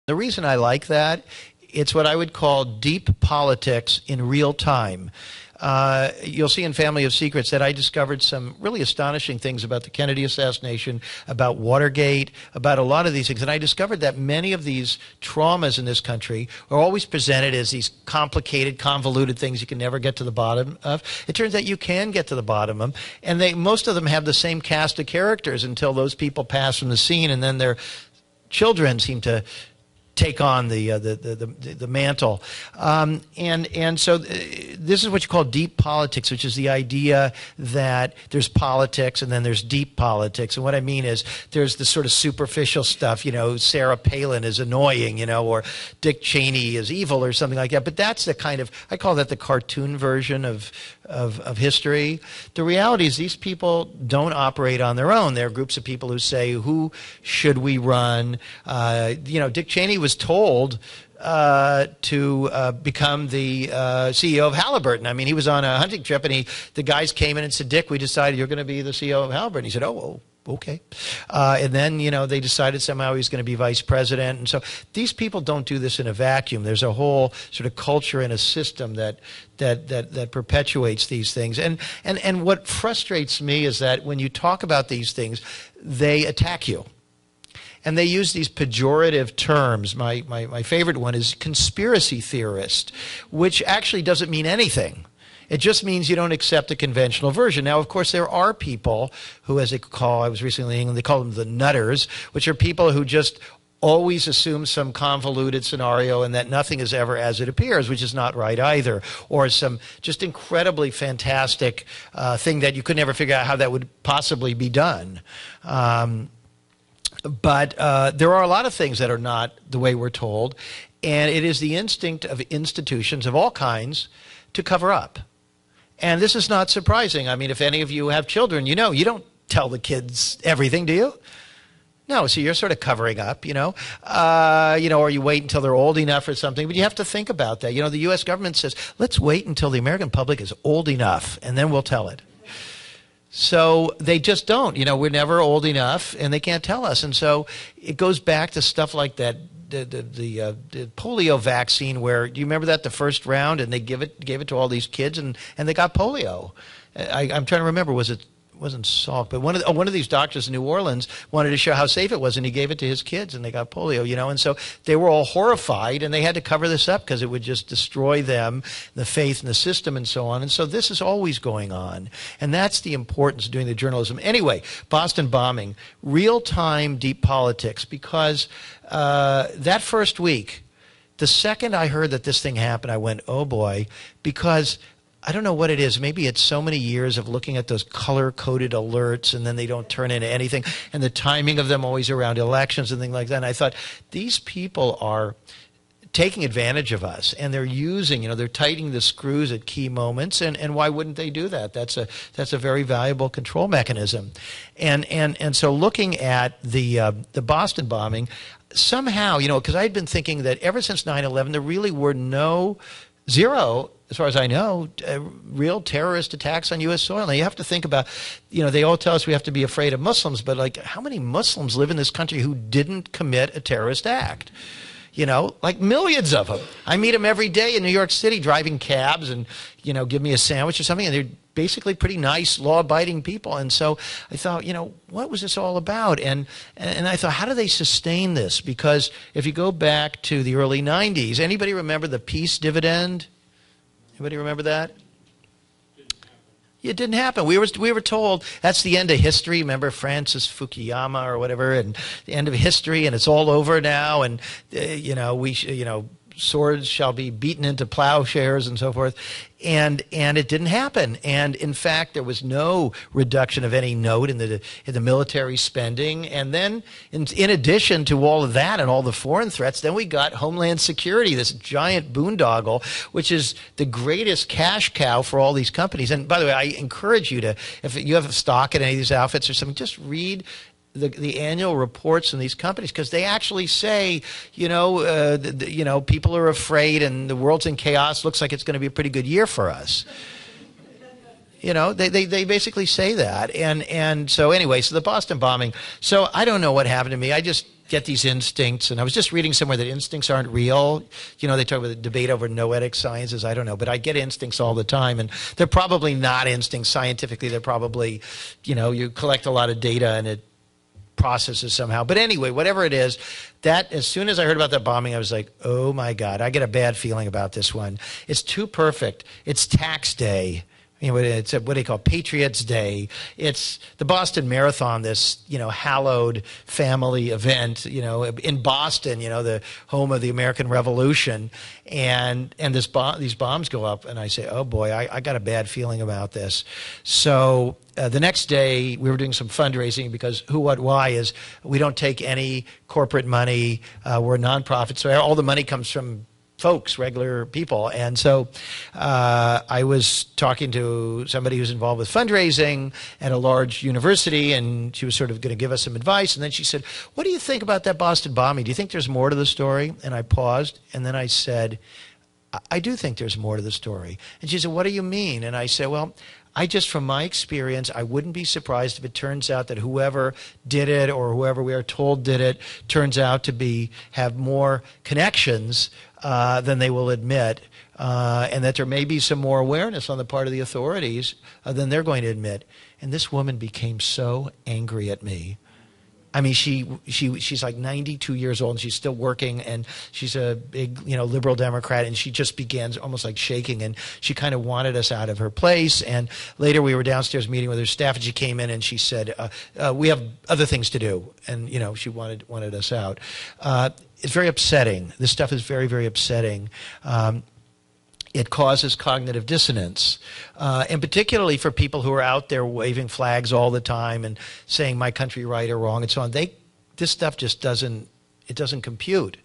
The reason I like that, it's what I would call deep politics in real time. You'll see in Family of Secrets that I discovered some really astonishing things about the Kennedy assassination, about Watergate, about a lot of these things. And I discovered that many of these traumas in this country are always presented as these complicated, convoluted things you can never get to the bottom of. It turns out you can get to the bottom of them. And most of them have the same cast of characters until those people pass from the scene, and then their children seem to take on the mantle, and so this is what you call deep politics, which is the idea that there's politics and then there's deep politics. And what I mean is there's the sort of superficial stuff, Sarah Palin is annoying, or Dick Cheney is evil or something like that. But that's the kind of, I call that the cartoon version of history. The reality is these people don't operate on their own. There are groups of people who say, who should we run? Dick Cheney was told to become the CEO of Halliburton. I mean, he was on a hunting trip, and the guys came in and said, Dick, we decided you're going to be the CEO of Halliburton. He said, oh, well, okay. And then, they decided somehow he's going to be vice president. And so these people don't do this in a vacuum. There's a whole sort of culture and a system that perpetuates these things. And what frustrates me is that when you talk about these things, they attack you. And they use these pejorative terms. My favorite one is conspiracy theorist, which actually doesn't mean anything. It just means you don't accept the conventional version. Now, of course, there are people who, as they call, I was recently in England, they call them the nutters, which are people who just always assume some convoluted scenario and that nothing is ever as it appears, which is not right either, or some just incredibly fantastic thing that you could never figure out how that would possibly be done. But there are a lot of things that are not the way we're told, and it is the instinct of institutions of all kinds to cover up. And this is not surprising. I mean, if any of you have children, you don't tell the kids everything, do you? No, so you're sort of covering up, or you wait until they're old enough or something. But you have to think about that. The U.S. government says, let's wait until the American public is old enough, and then we'll tell it. So they just don't. We're never old enough, and they can't tell us. And so it goes back to stuff like that, the polio vaccine, where, do you remember that, the first round, and they gave it to all these kids, and they got polio. I'm trying to remember, wasn't Salk, but one of these doctors in New Orleans wanted to show how safe it was, and he gave it to his kids, and they got polio, and so they were all horrified, and they had to cover this up because it would just destroy them, the faith in the system, and so on. And so this is always going on, and that's the importance of doing the journalism. Anyway, Boston bombing, real-time deep politics, because that first week, the second I heard that this thing happened, I went, oh boy, because I don't know what it is. Maybe it's so many years of looking at those color-coded alerts, and then they don't turn into anything, and the timing of them always around elections and things like that. And I thought, these people are taking advantage of us, and they're using, they're tightening the screws at key moments, and why wouldn't they do that? That's a very valuable control mechanism. And so looking at the Boston bombing, somehow, because I'd been thinking that ever since 9/11, there really were zero, as far as I know, real terrorist attacks on U.S. soil. Now, you have to think about, they all tell us we have to be afraid of Muslims, but how many Muslims live in this country who didn't commit a terrorist act? Like millions of them. I meet them every day in New York City driving cabs and, give me a sandwich or something, and they're basically pretty nice, law-abiding people. And so I thought, what was this all about? And I thought, how do they sustain this? Because if you go back to the early 90s, anybody remember the peace dividend? Anybody remember that? It didn't happen. We were told that's the end of history. Remember Francis Fukuyama or whatever, and the end of history, and it's all over now. And swords shall be beaten into plowshares and so forth. And it didn't happen. And in fact, there was no reduction of any note in the military spending. And then, in addition to all of that and all the foreign threats, then we got Homeland Security, this giant boondoggle, which is the greatest cash cow for all these companies. And by the way, I encourage you to, if you have a stock in any of these outfits or something, just read the annual reports from these companies, because they actually say, people are afraid and the world's in chaos. Looks like it's going to be a pretty good year for us. They basically say that. And so anyway, so the Boston bombing. So I don't know what happened to me. I just get these instincts. And I was just reading somewhere that instincts aren't real. You know, they talk about the debate over noetic sciences. I don't know. But I get instincts all the time. And they're probably not instincts scientifically. They're probably, you know, you collect a lot of data and it processes somehow. But anyway, whatever it is, that as soon as I heard about that bombing, I was like, oh my God, I get a bad feeling about this one. It's too perfect. It's tax day. You know, it's what they call Patriots Day. It's the Boston Marathon, this, you know, hallowed family event, you know, in Boston, you know, the home of the American Revolution. And these bombs go up, and I say, oh boy, I got a bad feeling about this. So the next day, we were doing some fundraising because Who What Why is we don't take any corporate money. We're a nonprofit, so all the money comes from folks, regular people. And so I was talking to somebody who's involved with fundraising at a large university, and she was sort of going to give us some advice. And then she said, what do you think about that Boston bombing? Do you think there's more to the story? And I paused, and then I said, I do think there's more to the story. And she said, what do you mean? And I said, well, from my experience, I wouldn't be surprised if it turns out that whoever did it or whoever we are told did it turns out to have more connections than they will admit, and that there may be some more awareness on the part of the authorities than they're going to admit. And this woman became so angry at me. I mean, she's like 92 years old, and she's still working, and she's a big, you know, liberal Democrat, and she just began almost like shaking, and she kind of wanted us out of her place. And later we were downstairs meeting with her staff, and she came in and she said, we have other things to do. And, you know, she wanted us out. It's very upsetting. This stuff is very, very upsetting. It causes cognitive dissonance, and particularly for people who are out there waving flags all the time and saying my country right or wrong and so on. This stuff just doesn't compute.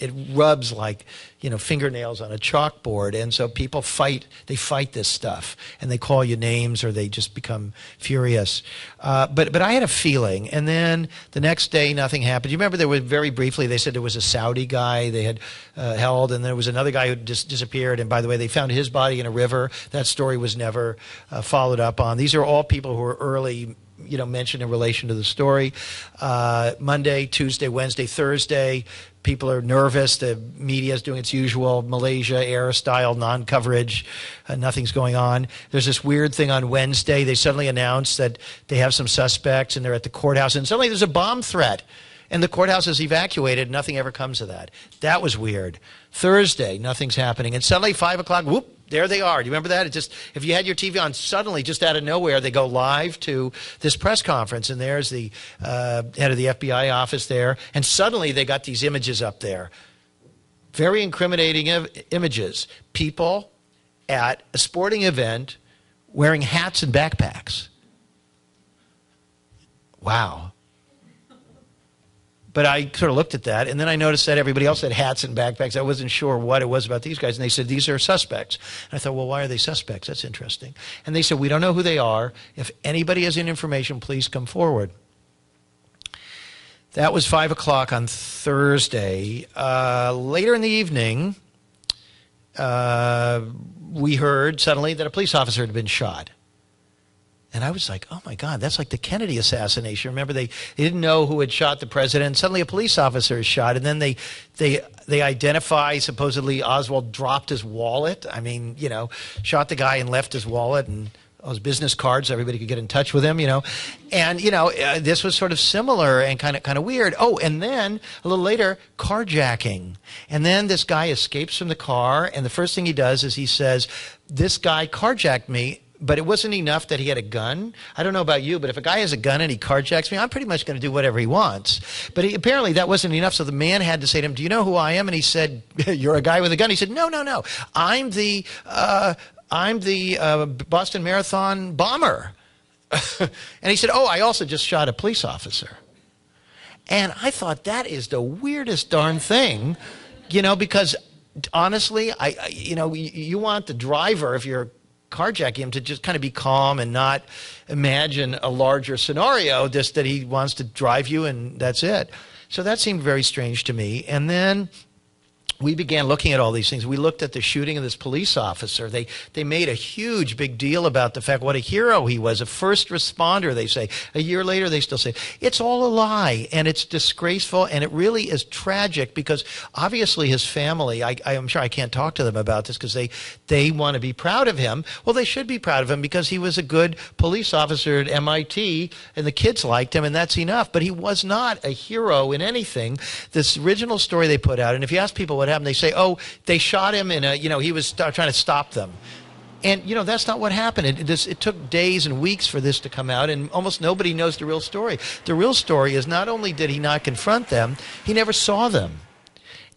It rubs like, you know, fingernails on a chalkboard, and so people fight this stuff, and they call you names or they just become furious. But I had a feeling, and then the next day nothing happened. You remember there was very briefly they said there was a Saudi guy they had held, and there was another guy who just disappeared, and by the way, they found his body in a river. That story was never followed up on. These are all people who were early, you know, mentioned in relation to the story. Monday, Tuesday, Wednesday, Thursday, people are nervous. The media is doing its usual Malaysia Air style non-coverage. Nothing's going on. There's this weird thing on Wednesday. They suddenly announce that they have some suspects and they're at the courthouse, and suddenly there's a bomb threat. And the courthouse is evacuated. Nothing ever comes of that. That was weird. Thursday, nothing's happening. And suddenly, 5 o'clock, whoop, there they are. Do you remember that? It just, if you had your TV on, suddenly, just out of nowhere, they go live to this press conference. And there's the head of the FBI office there. And suddenly, they got these images up there. Very incriminating images. People at a sporting event wearing hats and backpacks. Wow. But I sort of looked at that, and then I noticed that everybody else had hats and backpacks. I wasn't sure what it was about these guys, and they said, these are suspects. And I thought, well, why are they suspects? That's interesting. And they said, we don't know who they are. If anybody has any information, please come forward. That was 5 o'clock on Thursday. Later in the evening, we heard suddenly that a police officer had been shot. And I was like, oh, my God, that's like the Kennedy assassination. Remember, they didn't know who had shot the president. Suddenly a police officer is shot. And then they identify, supposedly Oswald dropped his wallet. I mean, you know, shot the guy and left his wallet and all his business cards so everybody could get in touch with him, you know. And, you know, this was sort of similar and kind of weird. Oh, and then a little later, carjacking. And then this guy escapes from the car. And the first thing he does is he says, this guy carjacked me. But it wasn't enough that he had a gun. I don't know about you, but if a guy has a gun and he carjacks me, I'm pretty much going to do whatever he wants. But apparently that wasn't enough, so the man had to say to him, do you know who I am? And he said, you're a guy with a gun. He said, no. I'm the Boston Marathon bomber. And he said, oh, I also just shot a police officer. And I thought that is the weirdest darn thing, you know, because honestly, you want the driver, if you're carjacking him, to just kind of be calm and not imagine a larger scenario, just that he wants to drive you and that's it. So that seemed very strange to me. And then we began looking at all these things. We looked at the shooting of this police officer. They made a huge big deal about the fact what a hero he was, a first responder, they say. A year later, they still say. It's all a lie, and it's disgraceful, and it really is tragic because obviously his family, I am sure I can't talk to them about this because they want to be proud of him. Well, they should be proud of him because he was a good police officer at MIT, and the kids liked him, and that's enough. But he was not a hero in anything. This original story they put out, and if you ask people what happened, they say, oh, they shot him in a, he was trying to stop them. And, that's not what happened. It took days and weeks for this to come out, and almost nobody knows the real story. The real story is not only did he not confront them, he never saw them.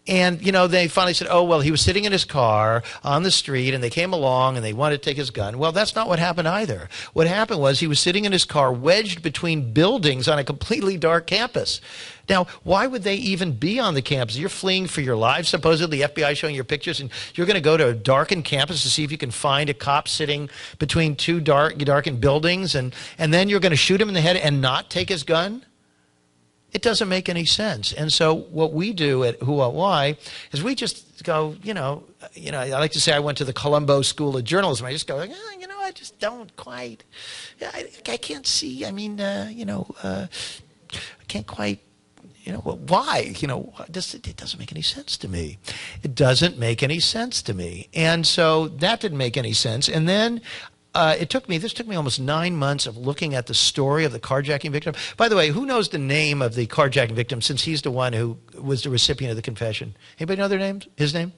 And, they finally said, oh, well, he was sitting in his car on the street, and they came along, and they wanted to take his gun. Well, that's not what happened either. What happened was he was sitting in his car wedged between buildings on a completely dark campus. Now, why would they even be on the campus? You're fleeing for your lives, supposedly, the FBI showing your pictures, and you're going to go to a darkened campus to see if you can find a cop sitting between two darkened buildings, and then you're going to shoot him in the head and not take his gun? It doesn't make any sense. And so what we do at Who What Why is we just go, I like to say I went to the Colombo School of Journalism. I just go, I just don't quite, I can't see, I can't quite, why? It doesn't make any sense to me. It doesn't make any sense to me. And so that didn't make any sense. And then this took me almost 9 months of looking at the story of the carjacking victim. By the way, who knows the name of the carjacking victim since he's the one who was the recipient of the confession? Anybody know their names? His name?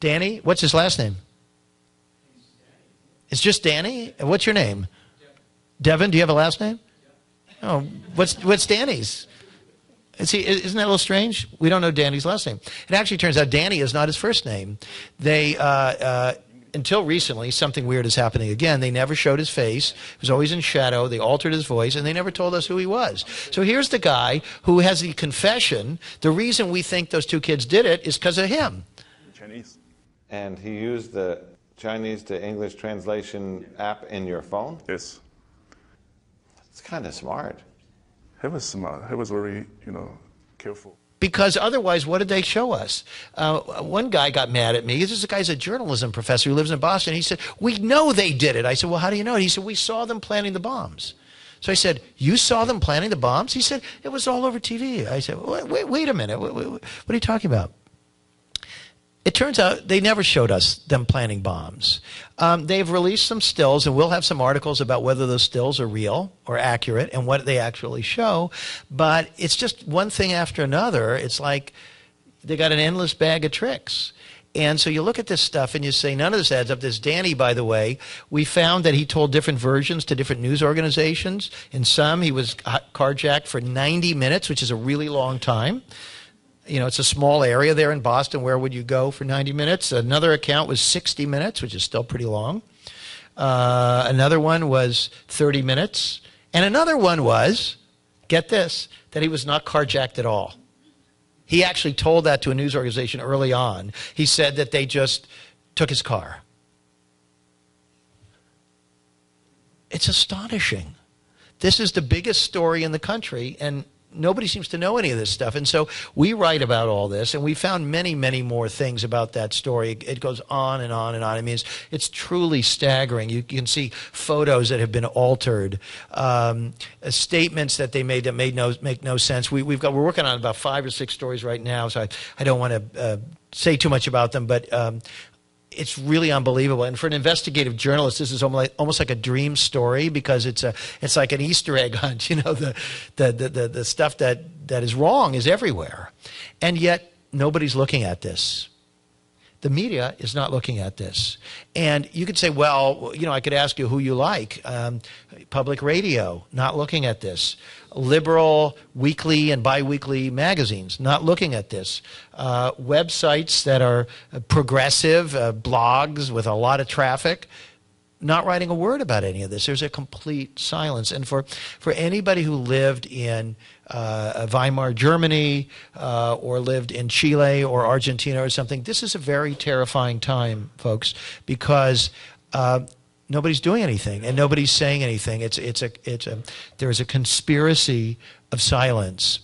Danny? What's his last name? It's just Danny? What's your name? Devin, do you have a last name? Oh, what's Danny's? See, isn't that a little strange? We don't know Danny's last name. It actually turns out Danny is not his first name. They until recently, something weird is happening again. They never showed his face. He was always in shadow. They altered his voice, and they never told us who he was. So here's the guy who has the confession. The reason we think those two kids did it is because of him. Chinese. And he used the Chinese to English translation app in your phone? Yes. It's kind of smart. He was smart. He was very, careful. Because otherwise, what did they show us? One guy got mad at me. This guy's a journalism professor who lives in Boston. He said, we know they did it. I said, well, how do you know it? He said, we saw them planting the bombs. So I said, you saw them planting the bombs? He said, it was all over TV. I said, wait a minute. What are you talking about? It turns out they never showed us them planting bombs. They've released some stills, and we'll have some articles about whether those stills are real or accurate and what they actually show. But it's just one thing after another. It's like they got an endless bag of tricks. And so you look at this stuff and you say, none of this adds up. This Danny, by the way, we found that he told different versions to different news organizations. In some, he was carjacked for 90 minutes, which is a really long time. It's a small area there in Boston. Where would you go for 90 minutes? Another account was 60 minutes, which is still pretty long. Another one was 30 minutes. And another one was, get this, that he was not carjacked at all. He actually told that to a news organization early on. He said that they just took his car. It's astonishing. This is the biggest story in the country, and nobody seems to know any of this stuff. And so we write about all this, and we found many, many more things about that story. It goes on and on and on. I mean, it's truly staggering. You can see photos that have been altered, statements that they made that make no sense. We're working on about 5 or 6 stories right now, so I don't want to say too much about them, but it's really unbelievable. And for an investigative journalist, this is almost like a dream story because it's like an Easter egg hunt. The stuff that is wrong is everywhere. And yet nobody's looking at this. The media is not looking at this. And you could say, well, I could ask you who you like. Public radio, not looking at this. Liberal weekly and biweekly magazines, not looking at this. Websites that are progressive, blogs with a lot of traffic, not writing a word about any of this. There's a complete silence. And for anybody who lived in Weimar, Germany, or lived in Chile or Argentina or something, this is a very terrifying time, folks, because nobody's doing anything and nobody's saying anything. There's a conspiracy of silence.